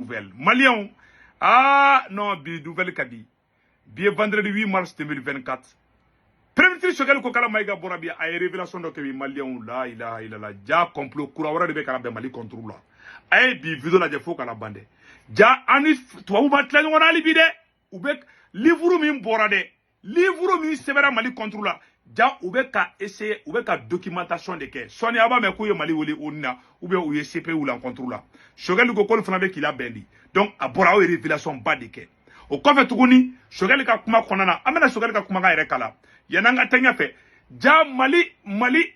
nouvelle. Maliens, ah non, bi nouvelle kadi. Bi vendredi 8 mars 2024. Premier ministre Choguel Kokala Maïga Borabi a une révélation de Kevin Maliens, là, il a déjà complot, Kourawara de Bekara Mali contre là. Aye, bi vidéo la defo kala bande. Ja anis, toi ou batlan on a libidé. Ou bek, livre min borade. Livre min severa Mali contre là. Ja ou bek ka essayer, ou bek ka documentation de ke. Soni aba me kouye Mali wole onna. Ou bien ou ye CP ou la contre là. Choguel Kokol fanabe qu'il a bendi. Donc, a Borao révélation bas de ke. Au kofe tuguni, Choguel ka kuma konana. Amena Choguel ka kuma ga erekala. Yananga tenya fe. Ja Mali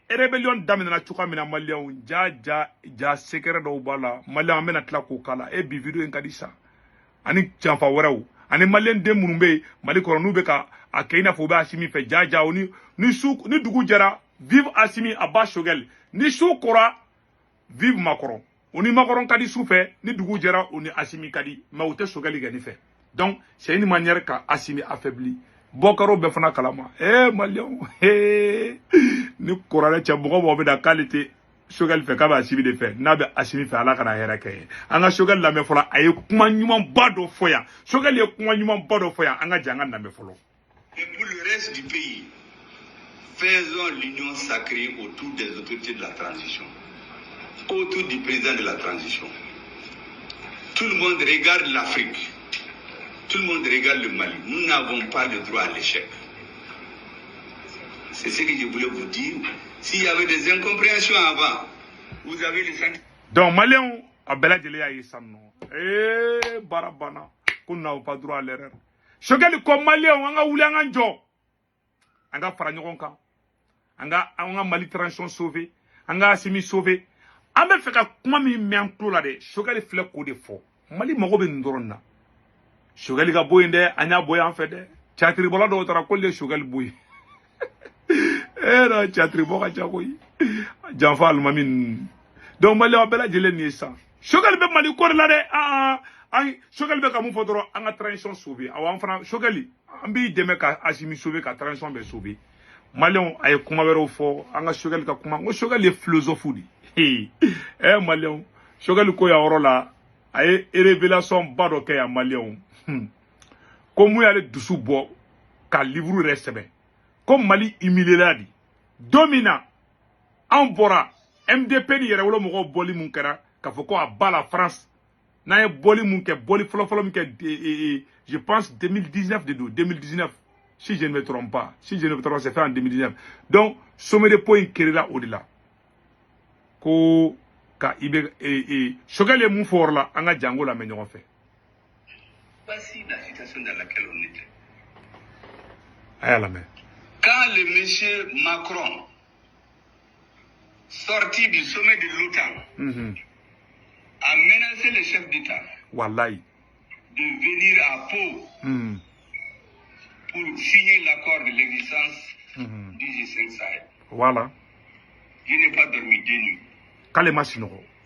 rébellion damina chuka mina Maliens ja sekere do bala Maliens amena tla ko kala e bi video en kadisa ani chamfa waraw ani Maliens de munumbe Mali ko nu be ka akena fo ba asimi fe ja oni ni dugu jara vive Assimi Abba Choguel ni sou kora vive Macron oni Macron kadi sou fe ni dugu jara oni Assimi kadi ma wote Choguel gani fe donc c'est une manière ka Assimi affaibli Bokaro befana kalama Maliens ni korale chambugo bo be da qualité Choguel fe ka ba Assimi de fe na be Assimi fe ala kana hera ke anga Choguel la me fola ay kuma nyuma bado foya Choguel ye kuma nyuma bado foya anga janga na me folo. Et pour le reste du pays, faisons l'union sacrée autour des autorités de la transition, autour du président de la transition. Tout le monde regarde l'Afrique. Tout le monde regarde le Mali. Nous n'avons pas le droit à l'échec. C'est ce que je voulais vous dire. S'il y avait des incompréhensions avant, vous avez les sentiments. Donc, Maliens, à Beladjele a Yesano. Barabana. Qu'on n'a pas droit à l'erreur. Choguel comme Maliens, on a oulé un jour. On a Faranyoronka. On a Mali transition sauvé. On a Assimi sauvé. On a fait comme mi m'en là de. Choguel flèche au défaut. Mali m'a robé n'doronna. Choguel ga boyende anya boy en fait de chatri bola do tara kolle Choguel boy non chatri boka chakoy janfal mamin donc Mali abela jele ni ça Choguel be Mali ko la de ay Choguel be ka mu fodoro anga transition sauvé awan fran Choguel ambi deme ka Assimi sauvé ka transition be sauvé Maliens ay kuma wero fo anga Choguel ka kuma ngo Choguel le philosophe di Maliens Choguel ko ya orola ay révélation bado ke ya Maliens comme il y a le dessous bois, car livre reste bien. Comme Mali humilié là dit, dominant, en bora, MDP ni yere wolo mo boli mun kera, ka foko a bas la France. Na boli mun ke boli folo je pense 2019, si je ne me trompe pas, c'est fait en 2019. Donc sommet de points kere là au-delà. Ko ka ibe Choguel mun for là, anga jango la menyo fait. Voici la situation dans laquelle on était. Quand le monsieur Macron, sorti du sommet de l'OTAN, a menacé le chef d'État de venir à Pau pour signer l'accord de l'existence du G5 Sahel. Voilà. Je n'ai pas dormi 2 nuits.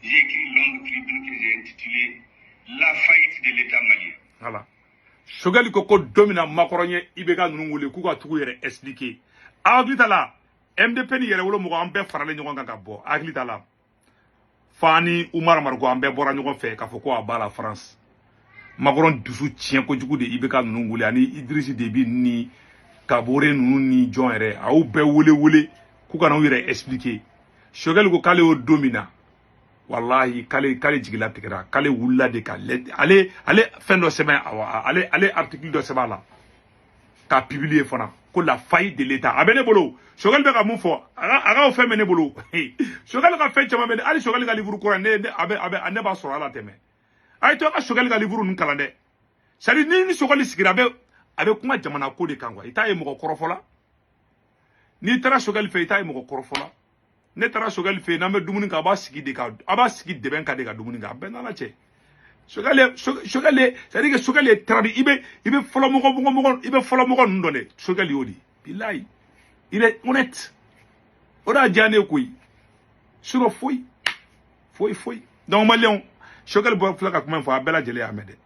J'ai écrit une longue tribune que j'ai intitulée La faillite de l'État malien. Voilà. Choguel ko domina Macronien ibeka nungule ku ka tugu yere expliquer. Aglita la MDP ni yere wolo mo ambe farale nyon ka bo. Aglita la Fani Oumar Margo ambe bora nyon fe ka foko aba la France. Macron dusu tien ko jugu de ibeka nungule ani Idriss Déby ni Kabore ni John yere a be wole ku ka no yere expliquer. Choguel ko kale o domina. Wallahi kale jigila tikira kale wulla de ka allez fin de semaine allez article de semaine là ka publier fana ko la faillite de l'état abene bolo Choguel be ka mun fo aga o fe mene bolo Choguel ka fe chama mene ali Choguel ka livre ko ne abe ba soro ala teme ay to ka Choguel ka livre nun kalande sali ni Choguel sigira abe kuma jamana ko de kangwa ita e mo korofola ni tara Choguel fe ita e mo korofola ne tara Choguel fe na me dumuni ka ba sigi de ben ka de ka dumuni ka ben na che Choguel c'est-à-dire que Choguel est trabi ibe folo mo ibe folo mo ndone Choguel yodi billahi il est honnête ora jane koy suro foi donc Maliens Choguel bo flaka kuma fo abela jele amede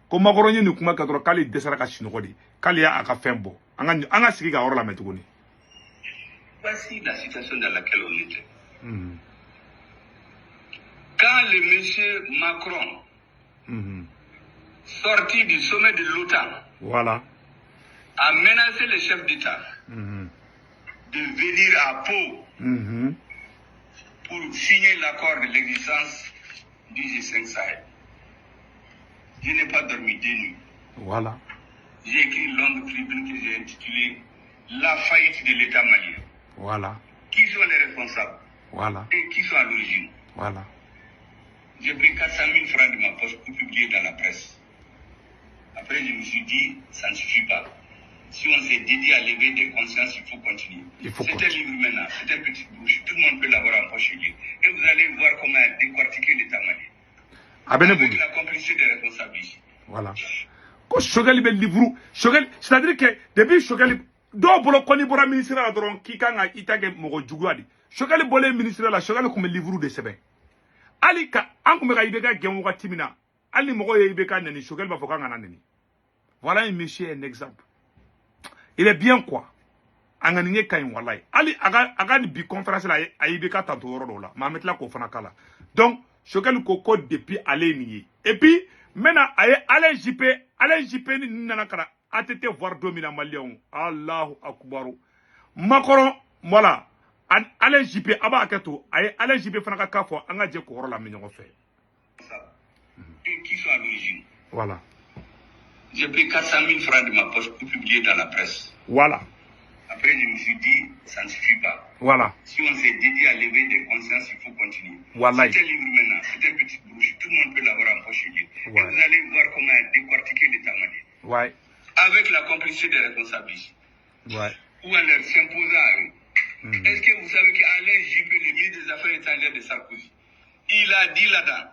ko Macron ni kuma ka tro kali desara ka shinoko di kali ya aka fembo anga sigi ka orla metuguni. Voici la situation dans laquelle on était. Quand le monsieur Macron sorti du sommet de l'OTAN, voilà, a menacé le chef d'État de venir à Pau pour signer l'accord de l'existence du G5 Sahel. Je n'ai pas dormi de nuit. voilà. J'ai écrit une longue tribune que j'ai intitulée La faillite de l'État malien. Voilà, Qui sont les responsables voilà, et qui sont à l'origine? voilà. J'ai pris 400 000 francs de ma poche pour publier dans la presse. Après, je me suis dit, ça ne suffit pas. Si on s'est dédié à l'éveil des consciences, il faut continuer. C'est un livre maintenant, c'est un petit bouche. Tout le monde peut l'avoir en poche chez lui. Et vous allez voir comment décortiquer l'État malien. Avec la complicité des responsables ici. Voilà. Ko Choguel be livre, Choguel, c'est-à-dire que depuis Choguel, do bolo koni bora ministre la doron ki kanga itage mogo jugwadi. Choguel bolé ministre la Choguel ko me livre de sebe. Ali ka an ko me ga ibeka gem wakati mina. Ali mogo ye ibeka nani Choguel ba fokanga nani. Voilà un monsieur, un exemple. Il est bien quoi. Anganingé kain walay. Ali aga ni bi conférence la ibeka tanto woro la. Ma metla ko fana kala. Donc Choguel ko code depuis aller nié. Et puis maintenant Alain Juppé ni nana kana atete voir domina malien. Allahu akbar. Macron voilà. Alain Juppé aba aketo Alain Juppé fana ka fo anga je ko la minyo fait. Et qui sont à l'origine. Voilà. J'ai pris 400 000 francs de ma poche pour publier dans la presse. Voilà. Après, je me suis dit, ça ne suffit pas. Voilà. Si on s'est dédié à l'éveil des consciences, il faut continuer. Voilà. C'est un livre maintenant, c'est un petit bouche. Tout le monde peut l'avoir en poche chez lui. Ouais. Et vous allez voir comment décortiquer l'État malien. Ouais. Avec la complicité des responsables ici. Ouais. Ou en leur s'imposant à eux. Est-ce que vous savez qu'Alain Juppé, le ministre des Affaires étrangères de Sarkozy, il a dit là-dedans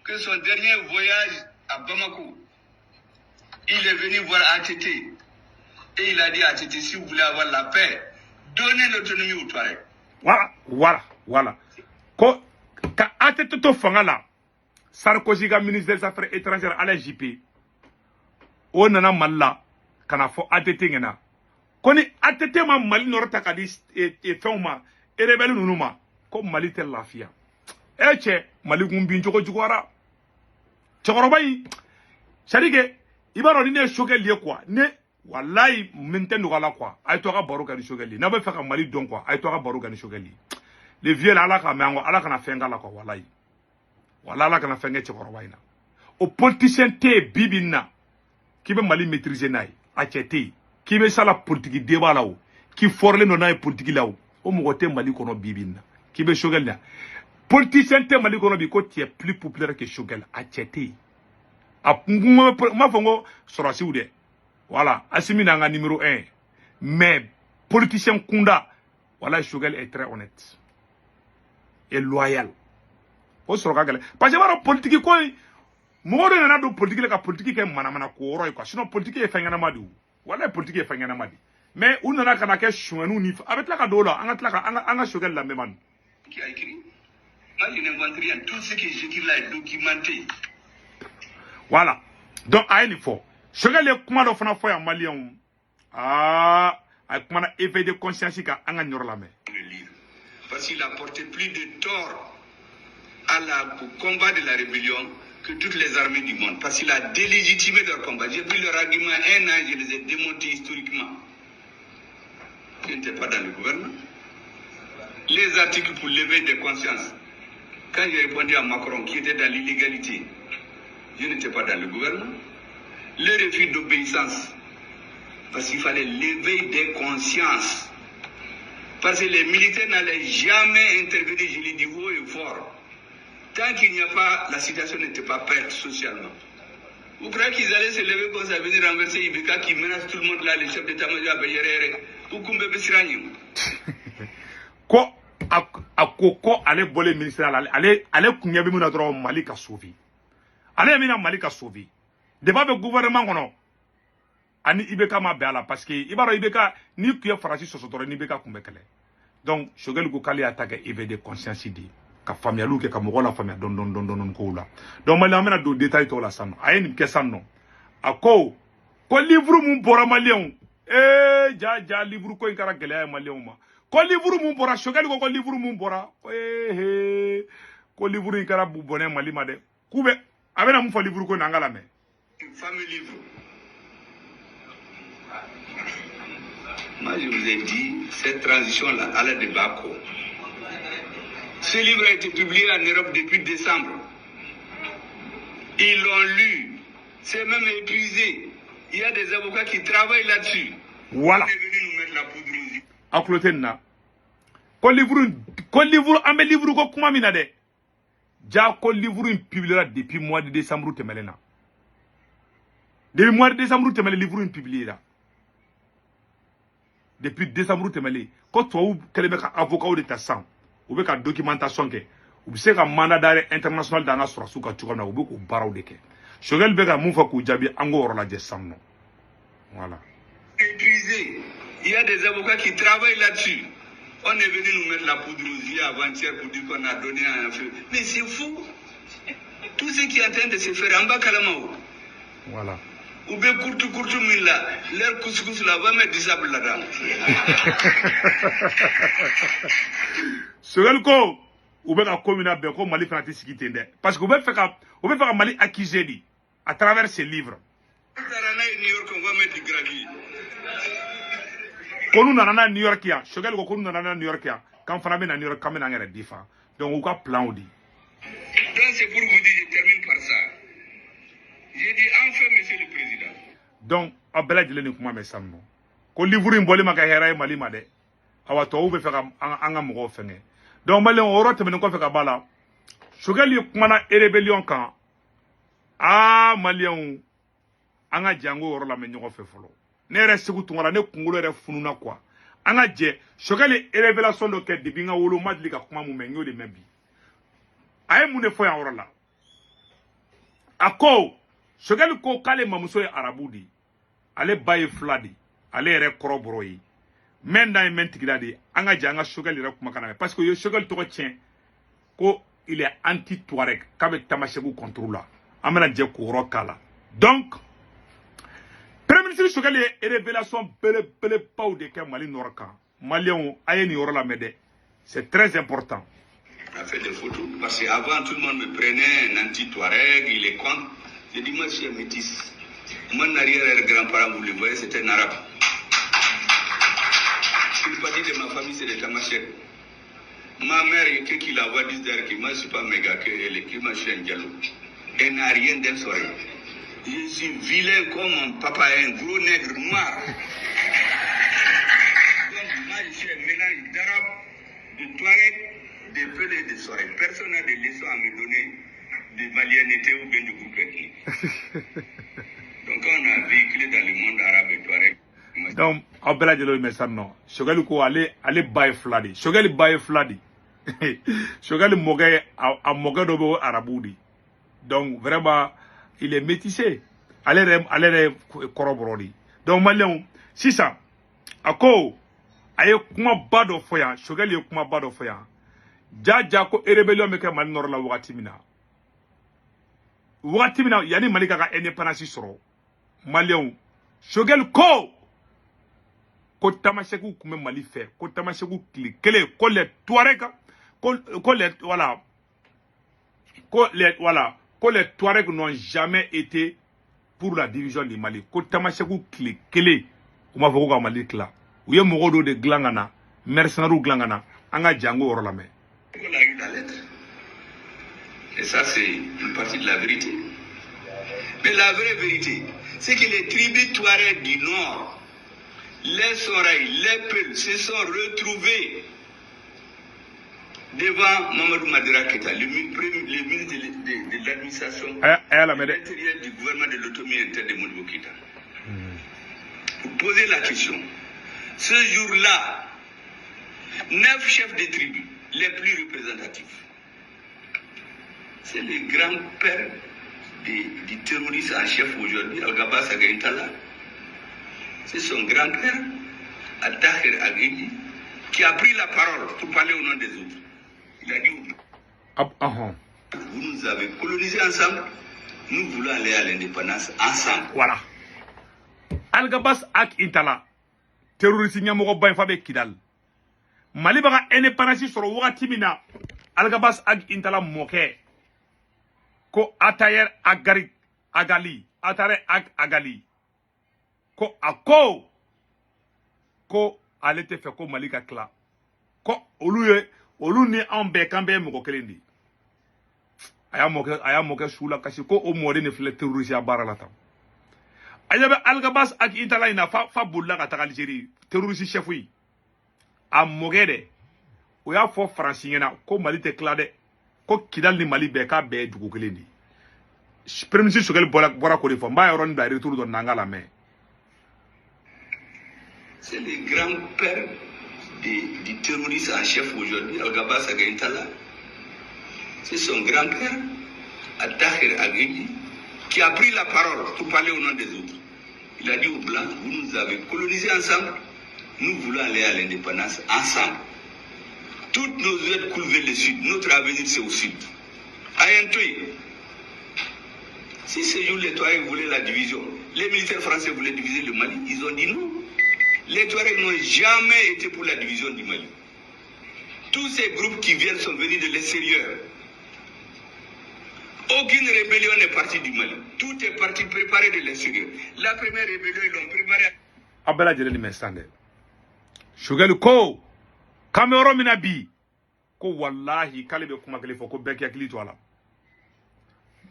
que son dernier voyage à Bamako, il est venu voir ATT. Et il a dit à ATT, si vous voulez avoir la paix, donnez l'autonomie aux Touaregs. Voilà. Ko ka ATT to fanga la Sarkozy ga ministre des Affaires étrangères Alain Juppé. O nana malla kana fo ATT ngena. Koni ATT ma Mali norta kadi e fenma e rebelle nunuma ko Mali tel lafia. Eche Mali gumbi njoko jugwara. Chokorobai Charige ibaro ni ne Choguel lié quoi. Ne wallahi maintenant gala quoi. Ay to ka baro ka ni Choguel. Na be faka Mali don quoi. Ay to ka baro ka ni Choguel. Le vieux là ala ka mango ala kana fenga la quoi wallahi. Wallahi ala kana fenga chokorobai na. O politicien te bibina qui be Mali maîtriser naï a tete qui be sala politique débat là qui forle no naï politique là o mo te Mali kono bibina qui be Choguel na politicien te Mali kono bi ko tu es plus populaire que Choguel a tete a ma fongo sorasi ou de voilà Assimi na nga numéro 1 mais politicien kunda voilà Choguel est très honnête et loyal o soroka gele parce que bara politique ko Moro na do politique ka politique ke mana ko oro ko sinon politique e fengana madu wala politique e fengana madi mais on na kana ke chouanou ni avec la ka do la anga Choguel la même qui a écrit moi je n'invente rien tout ce que j'écris là est documenté voilà donc il faut Choguel le kuma do fana fo ya malien ay kuma na éveil de conscience ka anga nyor la mais le livre parce qu'il a porté plus de tort au combat de la rébellion que toutes les armées du monde, parce qu'il a délégitimé leur combat. J'ai pris leur argument 1 an, je les ai démontés historiquement. Je n'étais pas dans le gouvernement. Les articles pour lever des consciences, quand j'ai répondu à Macron qui était dans l'illégalité, je n'étais pas dans le gouvernement. Le refus d'obéissance, parce qu'il fallait lever des consciences. Parce que les militaires n'allaient jamais intervenir, je l'ai dit haut et fort. Tant qu'il n'y a pas, la situation n'était pas prête socialement. Vous croyez qu'ils allaient se lever comme ça, venir renverser Ibeka qui menace tout le monde là, les chefs d'état-major à Bayerere, ou Koumbe Bessirani? Ko akoko ale bolé ministère ale kunya bi muna dro Mali ka sauver. Ale mina Mali ka sauver. Débat be gouvernement kono. Ani Ibeka ma be ala parce que ibaro Ibeka ni kuya farasi sosotoro ni Ibeka kumbe kele. Donc Choguel go kali attaque éveil de conscience di. Ka famille lu ke ka mo la famille don ko la donc Mali amena do détail to la sanno ayeni ke sanno ako ko livre mun bora malien ja livre ko inkara gele ay malien ma ko livre mun bora Choguel ko livre mun bora ko livre inkara bu boné Mali ma de kube abena mun fa livre ko nangala me Un fameux livre. Moi, je vous ai dit, cette transition-là, elle est de Bako. Ce livre a été publié en Europe depuis décembre. Ils l'ont lu. C'est même épuisé. Il y a des avocats qui travaillent là-dessus. Voilà. On est venu nous mettre la poudre aux yeux. Aklotenna. Ko livre amé livre ko kuma mina de. Ja ko livre publiera depuis mois de décembre temelena. Depuis mois de décembre temele livre publiera. Depuis décembre temele ko to kelebe ka avocat de tassan. Ou be ka documentation ke. Ou se ka mandat d'arrêt international dans la source ka tukana ou be ko baraw de ke. Shogel be ka mun fa ku jabi ango oro la jessamno. Voilà. Épuisé. Il y a des avocats qui travaillent là-dessus. On est venu nous mettre la poudre aux yeux avant-hier pour dire qu'on a donné un feu. Mais c'est fou. Tout ce qui est en train de se faire en bas Kalamao. Voilà. Ou bien courte mille leur couscous là, va mettre du sable là-dedans. Shogel ko ou be ka commune be ko Mali fanati sikite nde. Parce que ou be fait ka Mali accusé di à travers ses livres. Tarana et New York, on va mettre du gravier. Konu nana New York ya Shogel ko konu nana New York ya quand fana be na New York kamena ngere difa donc ou ka plan ou di Donc c'est pour vous dire, je termine par ça. J'ai dit enfin monsieur le président. donc abela jele ni kuma me samno ko livre mboli maka hera Mali ma de awa to ube fe ka anga mo fenge donc malen oro te men ko fe ka bala Shogel yi kuma na rébellion kan malien anga jango oro la men nyoko fe folo ne reste ku tungala ne kungulo re fununa quoi anga je Shogel révélation do ke dibi nga wolo madli ka kuma mu mengo de mebi ay mu ne fo ya oro la ako Shogel ko kale mamuso e arabudi ale baye fladi ale re korobro yi men da men tigida di anga janga Shogel re kuma kana parce que yo Shogel to tien ko il est anti Touareg kabe tamasegu contrôle amena je ko rokala donc Premier ministre Shogel est révélation belle pas de que Mali Norka Malien ayeni orola mede c'est très important. On a fait des photos parce qu'avant tout le monde me prenait un anti-Touareg, il est contre. J'ai dit moi je suis un métis. Mon arrière-grand-parent, vous le voyez, c'était un arabe. Une partie de ma famille c'est des Tamashek. Ma mère, quelqu'un qui la voit dire que moi je ne suis pas méga, que moi je suis un dialogue. Elle n'a rien d'elle soirée. Je suis vilain comme mon papa, un gros nègre noir. Donc moi je suis un mélange d'arabe, de Touareg, de Pelé et de Soirée. Personne n'a de leçons à me donner de malienneté ou bien de groupe ethnique. Donc on a véhiculé dans le monde arabe et Touareg. Donc abela jelo me sanno Shogel ko ale baye fladi Shogel baye fladi Shogel mogay a mogay do bo arabudi donc vraiment il est métissé allez corroborer donc malien si ça ako aye kuma bado foya Shogel ye kuma bado foya jaja ko rébellion me ke Mali nor la wakati mina yani Mali ka indépendance soro malien Shogel ko Tamasheku kume Mali fait ko Tamasheku kele ko les Touareg ko les voilà ko les Touareg n'ont jamais été pour la division du Mali ko Tamasheku kele o ma foko ka Mali kla ou ye mogodo de glangana mercenaire glangana anga jango oro la me on a eu la lettre et ça c'est une partie de la vérité mais la vraie vérité c'est que les tribus Touareg du Nord, les Soraï, les Peuls se sont retrouvés devant Mamadou Madira Keta, le ministre de l'administration intérieure du gouvernement de l'autonomie interne de Modibo Keïta. Vous posez la question. Ce jour-là, 9 chefs de tribus, les plus représentatifs, c'est le grand-père du terroriste en chef aujourd'hui, Al-Gabas Agaïntala. C'est son grand-père, Al-Tahir Aguili, qui a pris la parole pour parler au nom des autres. Il a dit, vous nous avez colonisés ensemble, nous voulons aller à l'indépendance ensemble. Voilà. Al-Gabas Agaïntala, terroriste Nyamogo Bainfabe Kidal. Mali baga indépendance sur wakati mina Al-Gabas Agaïntala moke ko Atayer Agali atare agali ko ko ale tɛ fɛ ko Mali ka tila ko olu ni an bɛɛ kan bɛɛ mɔgɔ kelen de a y'a mɔkɛ su la kasi ko o mɔden de filɛ terroriste baara la tan a ɲɛ bɛ Algabas ak Intala in na fa bolila ka taga Algérie terroriste chef yi a mɔkɛ dɛ o y'a fɔ Faransi ɲɛna ko Mali tɛ tila dɛ ko Kidal ni Mali bɛɛ k'a bɛɛ dugu kelen de Premier ministre Choguel bɔra ko de fɔ n b'a yɔrɔnin bila retour dɔ n'an ka lamɛn. C'est le grand-père du terroriste en chef aujourd'hui, Algabas Againtala. C'est son grand-père, Tahir Agui, qui a pris la parole pour parler au nom des autres. Il a dit aux Blancs, vous nous avez colonisés ensemble, nous voulons aller à l'indépendance ensemble. Toutes nos aides coulent vers le sud, notre avenir c'est au sud. Ayentoy, si ce jour les Touaregs voulaient la division, les militaires français voulaient diviser le Mali, ils ont dit non. Les Touaregs n'ont jamais été pour la division du Mali. Tous ces groupes qui viennent sont venus de l'extérieur. Aucune rébellion n'est partie du Mali. Tout est parti préparé de l'extérieur. La première rébellion, ils l'ont préparée. Abela Jeleni Mestande. Choguel ko Cameroun minabi ko wallahi kale be kuma kele fo ko bek yakli to ala.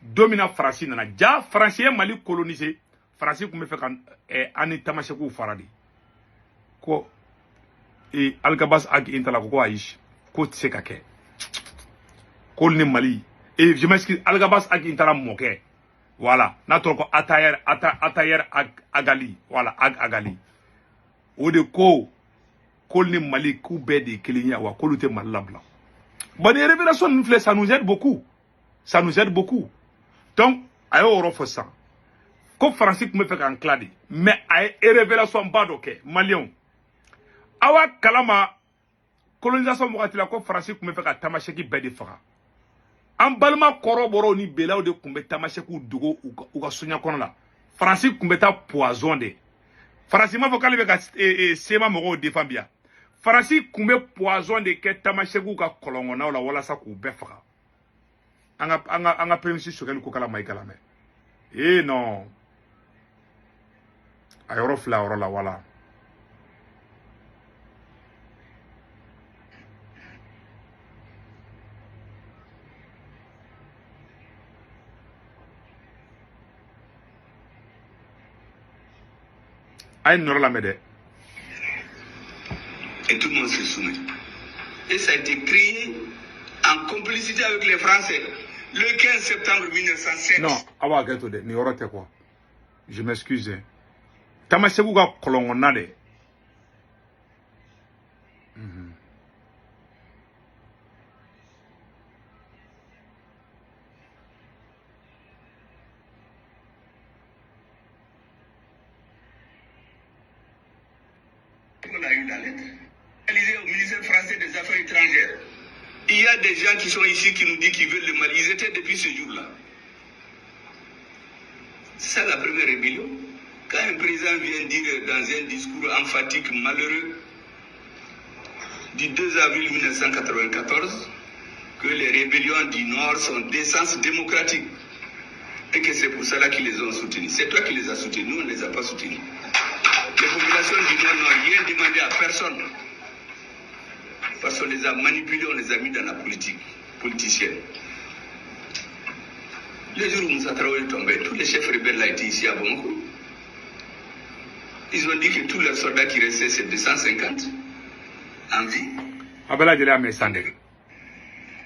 Domina Faransi nana ja Français Mali colonisé. Faransi kuma fe kan ani tamasheku faradi. Ko Algabas ak Intala ko aish ko tse ka ke ko ni Mali je m'excuse Algabas ak Intala moke voilà na to ko atayer agali voilà agali o de ko ni Mali ku be de kelinya wa ko lute malabla bon les révélations nous ça nous aide beaucoup donc ayo orofo ça ko Français me fait kan clade mais ay révélation ba do ke Malien awa kalama colonisation mɔgɔti la ko Faransi kun bɛ fɛ ka tamaseki bɛɛ de faga an balima kɔrɔbɔrɔw ni belaw de kun bɛ tamasekiw dogo u ka soɲa kɔnɔ la Faransi kun bɛ taa poison de Faransi m'a fɔ k'ale bɛ ka sema mɔgɔw défend bi Faransi kun bɛ poison de kɛ tamasekiw ka kɔlɔngɔnaw la walasa k'u bɛɛ faga an ka premier ministre Choguel ko kala mai kala mɛ non a yɔrɔ fila yɔrɔ la wala et tout le monde se soumet. Et ça a été créé en complicité avec les Français le 15 septembre 1907. Non, awa gato de ni orote quoi. Je m'excuse. Tamaseku ga kolongona de. On a eu la lettre. Réalisée au ministère français des Affaires étrangères. Il y a des gens qui sont ici qui nous disent qu'ils veulent le Mali. Ils étaient depuis ce jour-là. C'est ça la première rébellion. Quand un président vient dire dans un discours emphatique malheureux du 2 avril 1994 que les rébellions du Nord sont d'essence démocratique et que c'est pour cela qu'ils les ont soutenus. C'est toi qui les as soutenus, nous on ne les a pas soutenus. Les populations du Nord n'ont rien demandé à personne. Parce qu'on les a manipulés, on les a mis dans la politique politicienne. Le jour où Moussa Traoré est tombé, tous les chefs rebelles là étaient ici à Bamako. Ils ont dit que tous leurs soldats qui restaient, c'est 250 en vie. Abela Jeleni Mestande.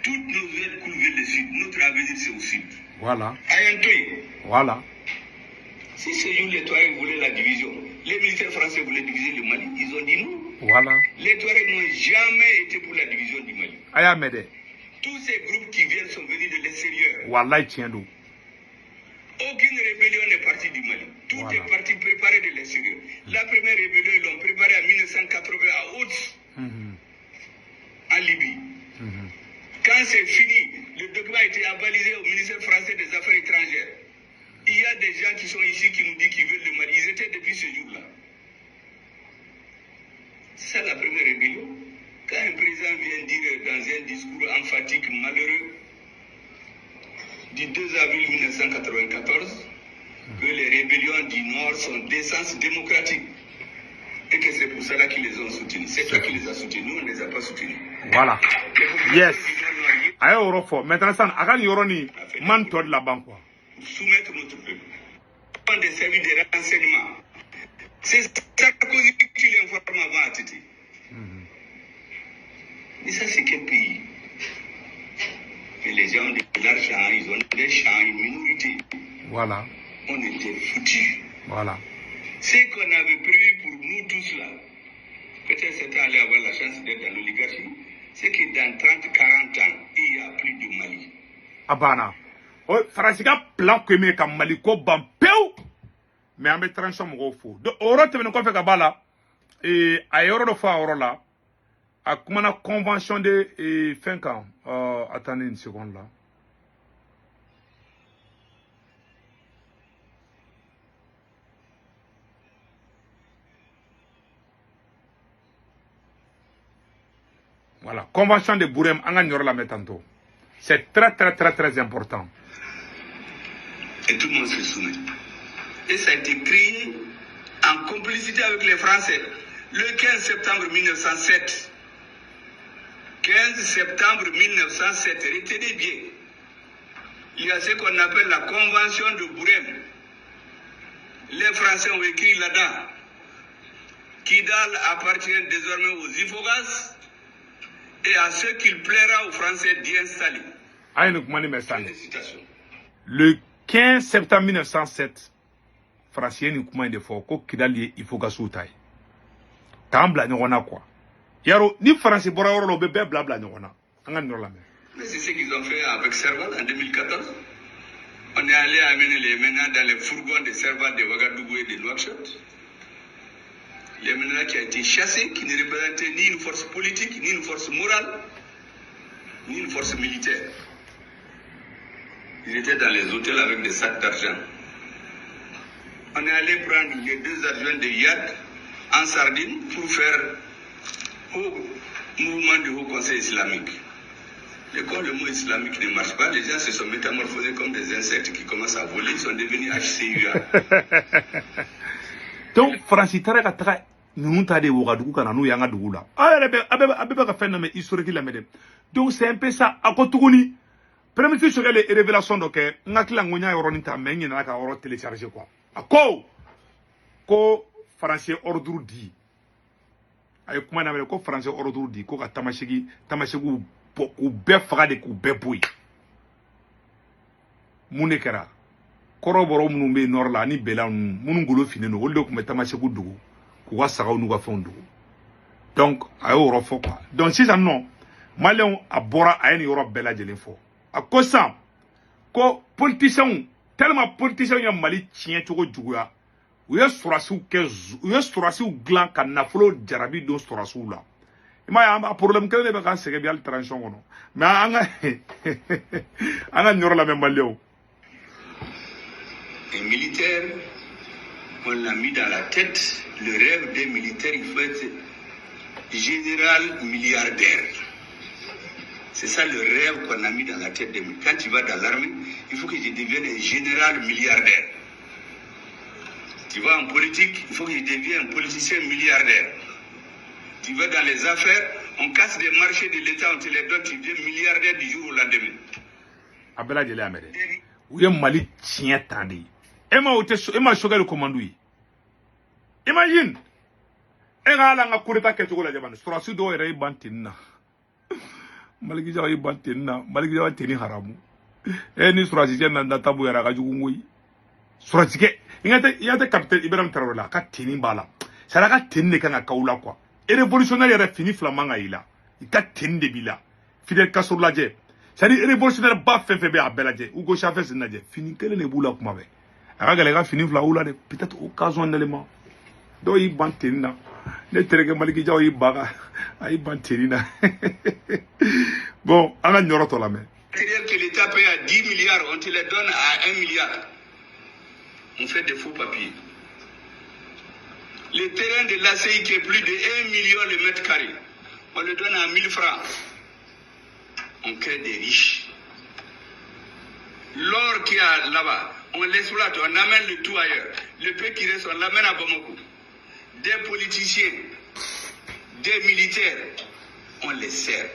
Toutes nos aides coulent vers le sud. Notre avenir, c'est au sud. Voilà. Ayentoy. Voilà. Si ce jour les Touaregs voulaient la division, les militaires français voulaient diviser le Mali, ils ont dit non. Voilà. Les Touaregs n'ont jamais été pour la division du Mali. Aya mede. Tous ces groupes qui viennent sont venus de l'extérieur. Wallahi tiendo. Aucune rébellion n'est partie du Mali. Tout Voilà. est parti préparé de l'extérieur. La première rébellion, ils l'ont préparée en 1980 à Haute, en Libye. Quand c'est fini, le document a été avalisé au ministère français des Affaires étrangères. Il y a des gens qui sont ici qui nous disent qu'ils veulent le Mali. Ils étaient depuis ce jour-là. C'est ça la première rébellion. Quand un président vient dire dans un discours emphatique malheureux du 2 avril 1994 que les rébellions du Nord sont d'essence démocratique. Et que c'est pour cela qu'ils les ont soutenus. C'est toi qui les as soutenus, nous on ne les a pas soutenus. Voilà. Yes. Ayo Orofo. Maintenant, ça, Agan Yoroni, man tord la banque. Soumettre notre peuple. On des services de renseignement. C'est ça qui l'informe avant à Titi. Mais ça, c'est quel pays? Mais les gens ont de l'argent, ils ont des champs, une minorité. Voilà. On était foutus. Voilà. Ce qu'on avait prévu pour nous tous là, peut-être c'était allé avoir la chance d'être dans l'oligarchie, c'est que dans 30-40 ans, il n'y a plus de Mali. Abana. Oh, Farasiga plan que me comme Mali ko bampeu. Mais en mettant ça mon fou. De oro te ko fait kabala et a euro de fois oro là. A comment la convention de fin quand attendez une seconde là. Voilà, convention de Bourem, la mettanto. C'est très important. Et tout le monde se soumet. Et ça a été créé en complicité avec les Français le 15 septembre 1907. 15 septembre 1907, retenez bien. Il y a ce qu'on appelle la convention de Bourem. Les Français ont écrit là-dedans. Kidal appartient désormais aux Ifogas. Et à ce qu'il plaira aux Français d'y installer. Le 15 septembre 1907, Français ni kuma de fort ko Kidali il faut gasoutai. Tambla ni wana quoi. Yaro ni Français bora oro be blabla ni wana. Mais c'est ce qu'ils ont fait avec Serval en 2014. On est allé amener les ménages dans les fourgons de Serval de Ouagadougou et de Nouakchott. Les ménages qui a été chassés, qui ne représentaient ni une force politique, ni une force morale, ni une force militaire. Ils étaient dans les hôtels avec des sacs d'argent. On est allé prendre les 2 adjoints de Yad en Sardine pour faire au mouvement du Haut Conseil islamique. Et quand le mot islamique ne marche pas, les gens se sont métamorphosés comme des insectes qui commencent à voler, ils sont devenus HCUA. Donc, Francis Tarek nous t'as des Ouagadougou quand nous yanga dougula. Abeba fait nommé historique la médecine. Donc c'est un peu ça. À Kotouni, permettez de regarder les révélations de que n'akila ngonya yoronita mengi na ka oro télécharger quoi. À ko français ordre dit. Ay kuma na ko français ordre dit ko ka tamashigi ou be frade ko be boy. Munekera. Koroboro munu be nord la ni bela munu ngolo fineno wolde ko metamashigi dugu. Donc, à Eurofo quoi. Donc, si ça non, Malien a bora à une Europe bella de l'info. À cause ça, que politiciens, tellement politiciens y a Mali tient tout du gars. Ou y'a sourasou gland quand n'a flot jarabi do sourasou là. Il m'a un problème que les vacances c'est bien le tranchant ou non. Mais anga n'aura la même Malien. Les militaires, on l'a mis dans la tête. Le rêve des militaires, il faut être général milliardaire. C'est ça le rêve qu'on a mis dans la tête des militaires. Quand tu vas dans l'armée, il faut que je devienne un général milliardaire. Tu vas en politique, il faut que je devienne un politicien milliardaire. Tu vas dans les affaires, on casse des marchés de l'État, on te les donne, tu deviens milliardaire du jour au lendemain. Abela de l'Amérique. Où y a Mali tient tandi. Emma choqué le commandant. Imagine, nga coup d'état que tu vois la jamane. Sourasou do ere bantina. Maliki jawa bantina, maliki jawa teni haramu. Ni sourasou jena na tabu yara ka jugu ngui. Sourasou ke, ingate capitaine Ibrahim Traoré la ka teni bala. Sara ka teni ka kaula quoi. Et révolutionnaire yara fini flamanga ila. Ika teni de bila. Fidel Castro la je. Sari révolutionnaire ba fefebe a belaje. Hugo Chavez na je. Fini kele ne bula kuma be. Aga galega fini flaula de peut-être occasionnellement. Do yi bantenina ne terege maliki jaw yi baga ay bantenina bon ana nyoroto la mais matériel que l'État paye à 10 milliards on te les donne à 1 milliard. On fait des faux papiers. Le terrain de l'ACI qui est plus de 1 million le mètre carré, on le donne à 1000 francs. On crée des riches. L'or qu'il y a là-bas, on l'exploite, on amène le tout ailleurs. Le peu qui reste, on l'amène à Bamako. Des politiciens, des militaires, on les sert.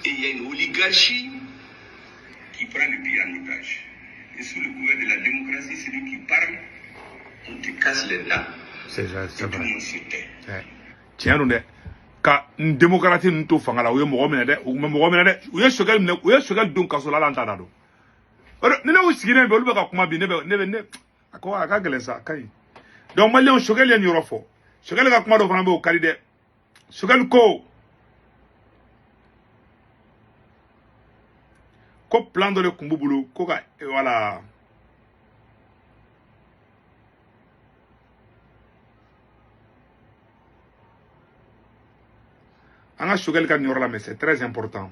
Et il y a une oligarchie qui prend le pays en otage. Et sous le couvert de la démocratie, celui qui parle, on te casse les dents. C'est vrai. Tout le monde se tait. Tiens, nous, ka démocratie nous tout fangala, ou ye Choguel donc kasola l'antana do. Ne vous signer, vous le comment bien, ne, à quoi à quel ça, kai. Donc, Malien Choguel y a une eurofo. Choguel a comment de au Calide. Choguel ko plan de le Kumbulu, koka, et voilà. Anga Choguel ka nyora mais c'est très important.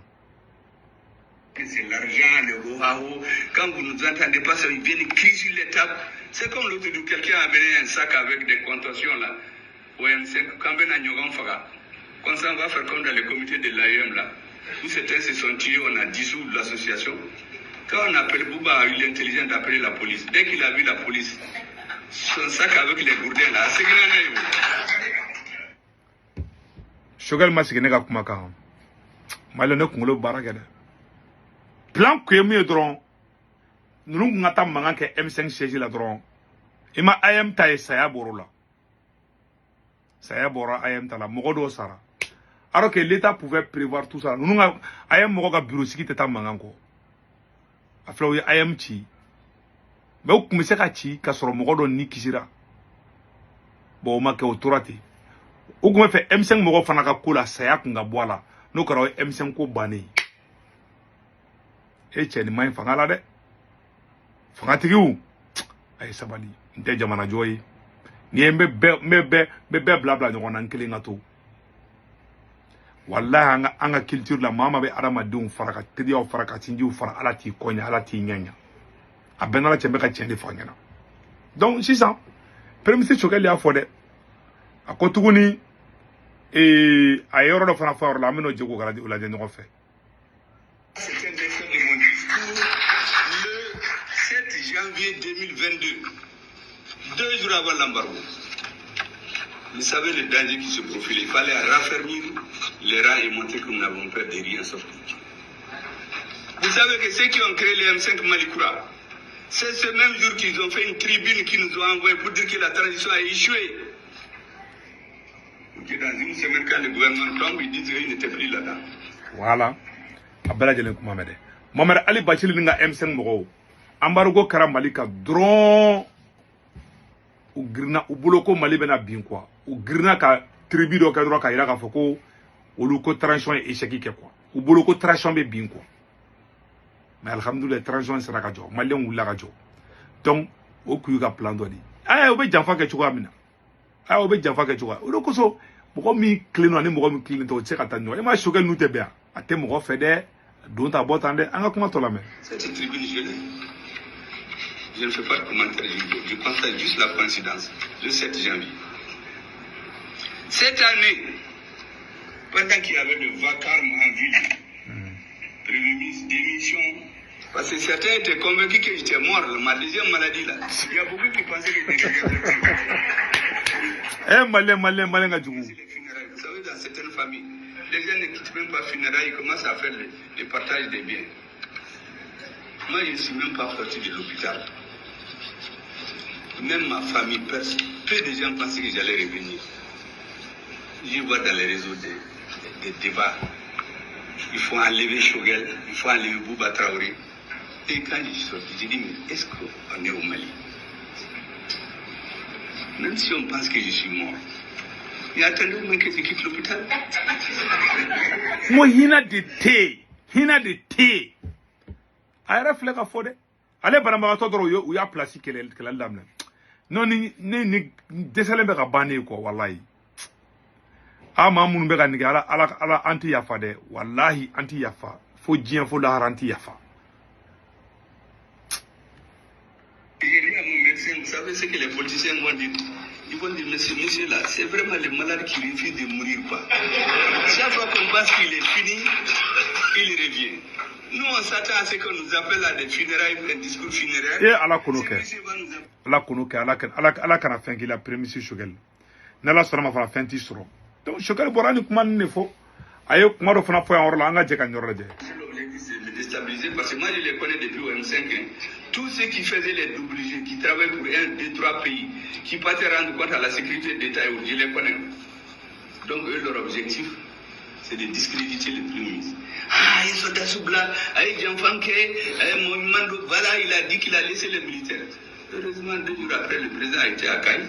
C'est l'argent, le rohao. Quand vous nous entendez pas, ça vient de crier sur les tables. C'est comme l'autre jour, quelqu'un a amené un sac avec des contentions là. Au M5, quand on a Nyogan Faga. Quand ça, on va faire comme dans le comité de l'AEM là. Où certains se sont tués, on a dissous l'association. Quand on appelle Bouba, il est intelligent d'appeler la police. Dès qu'il a vu la police, son sac avec les gourdins là, c'est qu'il en a eu. Choguel masigene ka kuma kan. Malien ne kungolo baraka de. Plan que mieux dron. Nous n'avons pas que M5 siège là dron. Et ma IM taille saya borola. Saya bora IM tala mogodo sara. Alors que l'État pouvait prévoir tout ça. Nous avons IM mogoga bureau qui était mangango. Aflo IM chi. Mais au commencer à chi kasoro mogodo ni kisira. Bon ma ke autorité. Au commencer fait M5 mogo fanaka kola saya kunga boala. No karo M5 ko bani. E cɛ ni maɲi fanga la dɛ fangatigiw a ye sabali n tɛ jamana jɔ ye ni ye n bɛ bɛɛ bila ɲɔgɔn na n kelen ka to walahi an ka culture la maa ma bɛ adamadenw fara ka teriyaw fara ka sinjiw fara ala t'i kɔɲɛ ala t'i ɲɛɲa a bɛɛ n'ala cɛ bɛ ka tiɲɛ de fɔ ɲɛna donc sisan premier Choguel y'a fɔ dɛ a ko tuguni a ye yɔrɔ dɔ fana fɔ yɔrɔ la an bɛ n'o jego o lajɛ ɲɔgɔn fɛ. C'est un extrait de mon discours le 7 janvier 2022, 2 jours avant l'embargo. Vous savez le danger qui se profile. Il fallait raffermir les rangs et montrer que nous n'avons peur de rien sauf. Vous savez que ceux qui ont créé les M5 Malikoura, c'est ce même jour qu'ils ont fait une tribune qui nous ont envoyé pour dire que la transition a échoué. Que dans une semaine, quand le gouvernement tombe, ils disent qu'ils n'étaient plus là-dedans. Voilà. Abela jelen kuma mede Mohamed Ali Bachili nga M5 mogo embargo kara Mali ka dron u grina u boloko Mali bena bin quoi u grina ka tribu do ka dron ka ira ka foko olu ko transition et échec ke quoi u boloko transition be bin quoi mais alhamdoulilah transition sera ka jo Mali on la ka jo donc o ku ka plan do di ay o be janfa ke chuko amina ay o be janfa ke chuko o ko so mogo mi clean ani mogo mi clean to se ka tanyo e ma Choguel nous te bia ate mogo fede dont ta botte ande anga kuma to la mais cette tribune je ne fais pas de commentaire, je constate juste la coïncidence le 7 janvier cette année pendant qu'il y avait le vacarme en ville premier ministre démission parce que certains étaient convaincus que j'étais mort ma deuxième maladie là il y a beaucoup qui pensaient que j'étais malin ga jugu vous savez dans certaines familles les gens ne quittent même pas funérailles, ils commencent à faire le partage des biens. Moi, je ne suis même pas sorti de l'hôpital. Même ma famille, peu de gens pensaient que j'allais revenir. Je vois dans les réseaux des débats. Il faut enlever Choguel, il faut enlever Bouba Traoré. Et quand je suis sorti, j'ai dit, mais est-ce qu'on est au Mali? Même si on pense que je suis mort. Il attendait au moins que je quitte l'hôpital. Moi, hina de thé. Aïra flega fode. Allez, banama todoro yo, ou ya place qu'elle la dame. Non, ni décelé beka bané quoi, wallahi. Ah, mamoun beka niga, ala anti yafa de, wallahi anti yafa. Faut dire, faut la anti yafa. J'ai dit à mon médecin, vous savez ce que les politiciens vont dire? Ils vont dire, monsieur là, c'est vraiment le malade qui refuse de mourir, quoi. Chaque fois qu'on pense qu'il est fini, il revient. Nous, on s'attend à ce qu'on nous appelle à des funérailles, un discours funéraire. Et à la konoke. La konoke, à la canafin qui l'a prémisse Shogel. Nala sera ma fenti suro. Donc, Shogel Borani Kuman Nefo. Ayo Kumaro Fana Foya Orlanga Jekanyorade. C'est l'objectif, c'est de le déstabiliser parce que moi, je les connais depuis OM5. Hein. Tous ceux qui faisaient les doublés, qui travaillaient pour 1, 2, 3 pays, qui partaient rendre compte à la sécurité d'État, je les connais. Donc, eux, leur objectif, c'est de discréditer le Premier ministre. Ah, ils sont sous blanc, avec Jean Fanké, Mando, voilà, il a dit qu'il a laissé les militaires. Heureusement, 2 jours après, le président a été à Caille.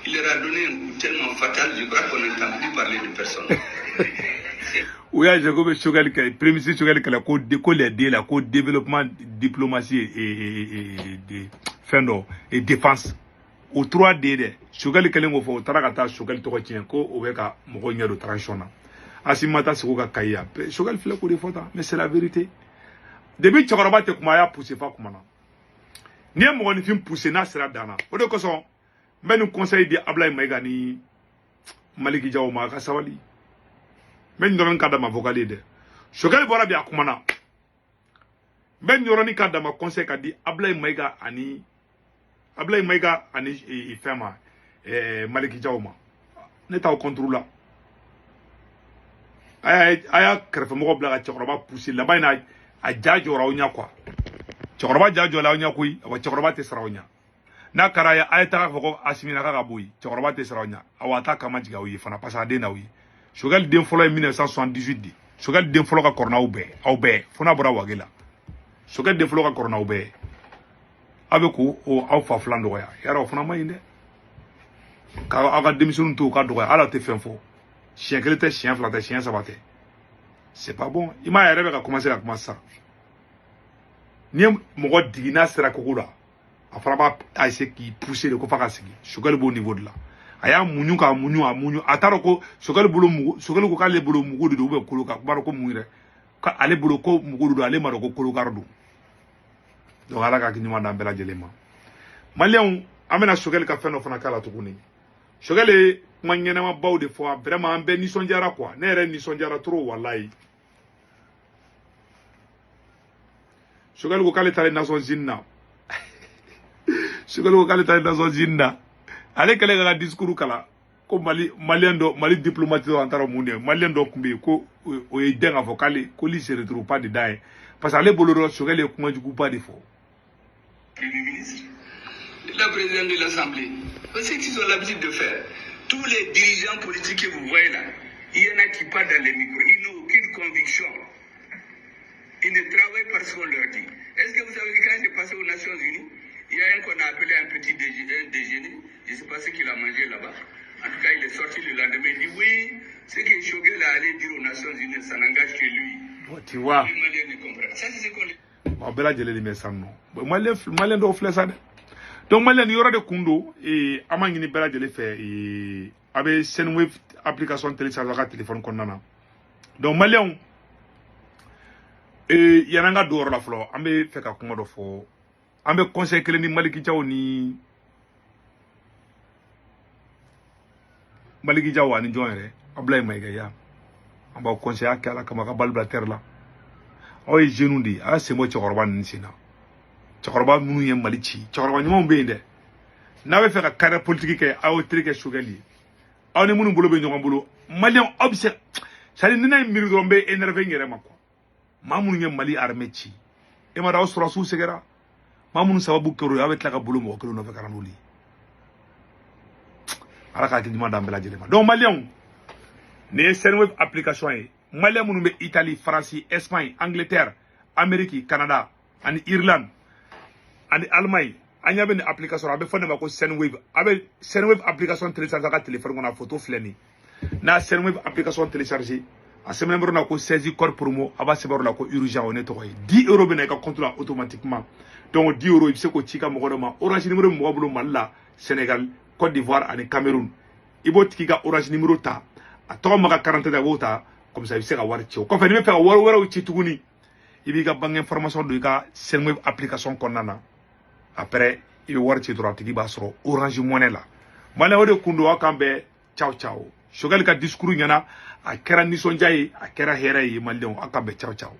Il leur a donné un coup tellement fatal, je crois qu'on n'entend plus parler de personne. Oui, je veux Shogel, Premier ministre Shogel, la côte de la côte développement, diplomatie et fin et défense. Au 3D, Shogel Kalengo for Taragata, Shogel Tokachenko, Oveka, Mogonia de Tranchona. Asimata Soga Kaya. Shogel Fleko de Fota, mais c'est la vérité. Depuis Chokoroba Tekumaya poussé pas comme ça. Ni un moment film poussé na sera dana. Au de coson, mais nous conseille de Ablaï Maigani, Maliki Jaoma, Kasawali. Mais nous n'avons qu'à ma vocalide. Shogel Bora Bia Kumana. Mais nous n'avons qu'à ma conseil qu'a dit Ablaï Maiga Ani. Ablaï Maiga Ani Fema Maliki Jaoma. N'est pas au contrôle là. Aya Kerfemo Blaga Chokoroba poussé là-bas a Djajo Raonia quoi. Chokoroba Djajo Laonia kui, ou Chokoroba Tesraonia. Na Karaya Aeta Voko Asimina Karaboui, Chokoroba Tesraonia, Awata Kamajiga oui, Fana Pasadena oui. Shogal Denfolo en 1978 dit. Shogal Denfolo ka Corna Oube, Fona Bora Wagela. Shogal Denfolo ka Corna Oube. Avec ou Alpha Flandoya. Yara Fona Mainde. Car aga démission tout ka doya, ala te fait faux. Chien que était chien flatte, chien sabaté. C'est pas bon. Il m'a rêvé à commencer ça. Ni mon digna sera kokura. A fara a essayer qui pousser le kofa sigi. Shogal bon niveau de là. Aya munyu ataroko shogal bolo mugo shogal ko kale bolo mugo do be kolo ka baroko muire ka ale bolo ko mugo do ale maroko kolo gardu donc ala ka kinima na bela jelema malion amena shogal ka feno fana kala tukuni shogal e manyena ma baw de fois vraiment ambe ni sonjara quoi ne re ni sonjara trop wallahi shogal ko kale tale nason zinna shogal ko kale tale nason zinna ale kale ga discours kala ko mali diplomatique antara munde malien do kumbe ko o e denga vocale ko li se retrouve pas dedans parce que ale boloro Shogel kuma jugu pas de faux Premier ministre, la présidente de l'Assemblée, c'est ce qu'ils ont l'habitude de faire. Tous les dirigeants politiques que vous voyez là, il y en a qui parlent dans les micros, ils n'ont aucune conviction. Ils ne travaillent pas ce qu'on leur dit. Est-ce que vous savez que quand j'ai passé aux Nations Unies, il y a un qu'on a appelé un petit déjeuner, je ne sais pas ce qu'il a mangé là-bas. En tout cas, il est sorti le lendemain, il dit oui, ce que Shogel a allé dire aux Nations Unies, ça n'engage que lui. Tu vois. Les Maliens ne comprennent. Ça, c'est ce qu'on on bela jele li mesam no malien do flesa de donc malien yoro de kundo et amangini bela jele fait et avec Senwave application télécharger ka téléphone kon nana donc malien et yananga do la flo ambe fe ka kuma do fo ambe conseil kele ni Maliki Jaw ni Maliki Jaw ani joinre Ablaye Maiga ya amba conseil akala kama ka balbla terre la oy jenundi a se mo chokoroba nsina chokoroba munu ye malichi chokoroba nyimo be inde na be fe ka carrière politique ke a o trike Shogali a ne munu bolo be nyoma bolo malien obse sali nina miri do be énervé ngere mako ma munu ye mali armée chi e ma daw sura su segera ma munu sababu kero avec la ka bolo mo kero no fe karanoli ala ka ti dima dambela jele ma donc malien ne Senwave application e Malien munu be Italie, France, Espagne, Angleterre, Amérique, Canada, and Irlande, and Allemagne. Anya be application abe fone ma ko Senwave. Abe Senwave application télécharger ka téléphone ngona photo fleni. Na Senwave application télécharger. A se membre na ko 16 code promo aba se baro la ko urgent on est to 10 € be na ka contrôle automatiquement. Donc 10 € il se ko chika mo ma Orange numéro mo bolo malla Sénégal, Côte d'Ivoire et Cameroun. Ibo tika Orange numéro ta. A to ma ka 40 da wota. Comme ça il sera war tio ko fe ni fe war ci tuguni ibi ga bang information do ka Senwave application konana après il war ci droit di ba soro Orange Money la mala wode kundo akambe ciao ciao Shogel ka discours nyana a kera ni sonjay a kera hera yi malde akambe ciao ciao